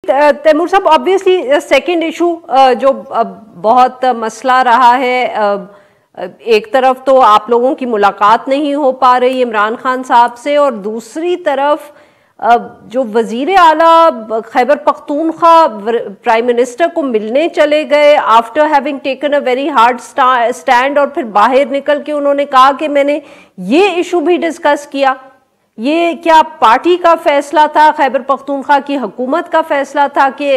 तैमूर साहब, obviously second issue जो बहुत मसला रहा है, एक तरफ तो आप लोगों की मुलाकात नहीं हो पा रही इमरान खान साहब से, और दूसरी तरफ जो वजीर आला खैबर पख्तूनख्वा प्राइम मिनिस्टर को मिलने चले गए after having taken a very hard stand, और फिर बाहर निकल के उन्होंने कहा कि मैंने ये इशू भी डिस्कस किया। ये क्या पार्टी का फैसला था, खैबर पख्तूनख्वा की हुकूमत का फैसला था कि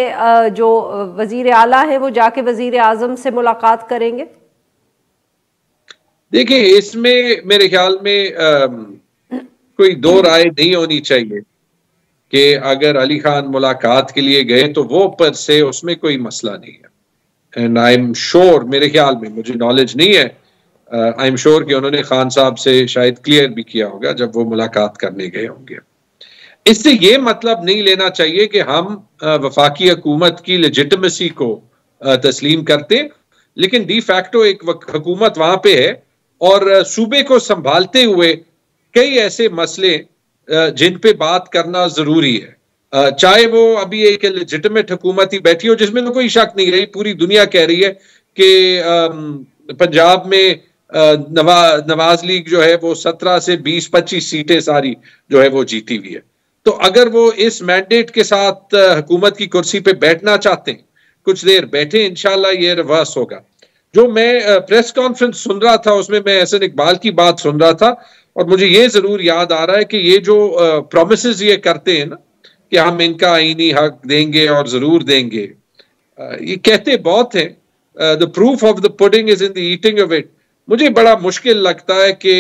जो वजीर आला है वो जाके वजीर आजम से मुलाकात करेंगे? देखिए, इसमें मेरे ख्याल में कोई दो राय नहीं होनी चाहिए कि अगर अली खान मुलाकात के लिए गए तो वो पर से उसमें कोई मसला नहीं है। एंड आई एम श्योर, मेरे ख्याल में, मुझे नॉलेज नहीं है, आई एम श्योर कि उन्होंने खान साहब से शायद क्लियर भी किया होगा जब वो मुलाकात करने गए होंगे। इससे ये मतलब नहीं लेना चाहिए कि हम वफाकी हुकूमत की लेजिटिमेसी को तस्लीम करते, लेकिन डी फैक्टो एक हुकूमत वहां पे है और सूबे को संभालते हुए कई ऐसे मसले जिन पे बात करना जरूरी है। चाहे वो अभी एक लेजिटिमेट हुकूमत ही बैठी हो जिसमें तो कोई शक नहीं रही, पूरी दुनिया कह रही है कि पंजाब में नवाज लीग जो है वो 17 से 20-25 सीटें सारी जो है वो जीती हुई है। तो अगर वो इस मैंडेट के साथ हुकूमत की कुर्सी पे बैठना चाहते हैं, कुछ देर बैठे, इंशाल्लाह ये रिवर्स होगा। जो मैं प्रेस कॉन्फ्रेंस सुन रहा था उसमें मैं एहसन इकबाल की बात सुन रहा था और मुझे ये जरूर याद आ रहा है कि ये जो प्रोमिसेस ये करते हैं ना कि हम इनका आईनी हक देंगे और जरूर देंगे, ये कहते बहुत हैं, the proof of the pudding is in the eating of it. मुझे बड़ा मुश्किल लगता है कि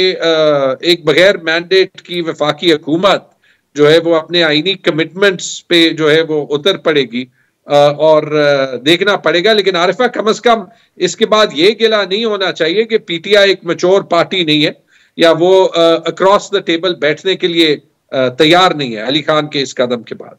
एक बगैर मैंडेट की वफाकी हुकूमत जो है वो अपने आईनी कमिटमेंट्स पे जो है वो उतर पड़ेगी और देखना पड़ेगा। लेकिन आरिफा, कम से कम इसके बाद ये गिला नहीं होना चाहिए कि पीटीआई एक मैच्योर पार्टी नहीं है या वो अक्रॉस द टेबल बैठने के लिए तैयार नहीं है अली खान के इस कदम के बाद।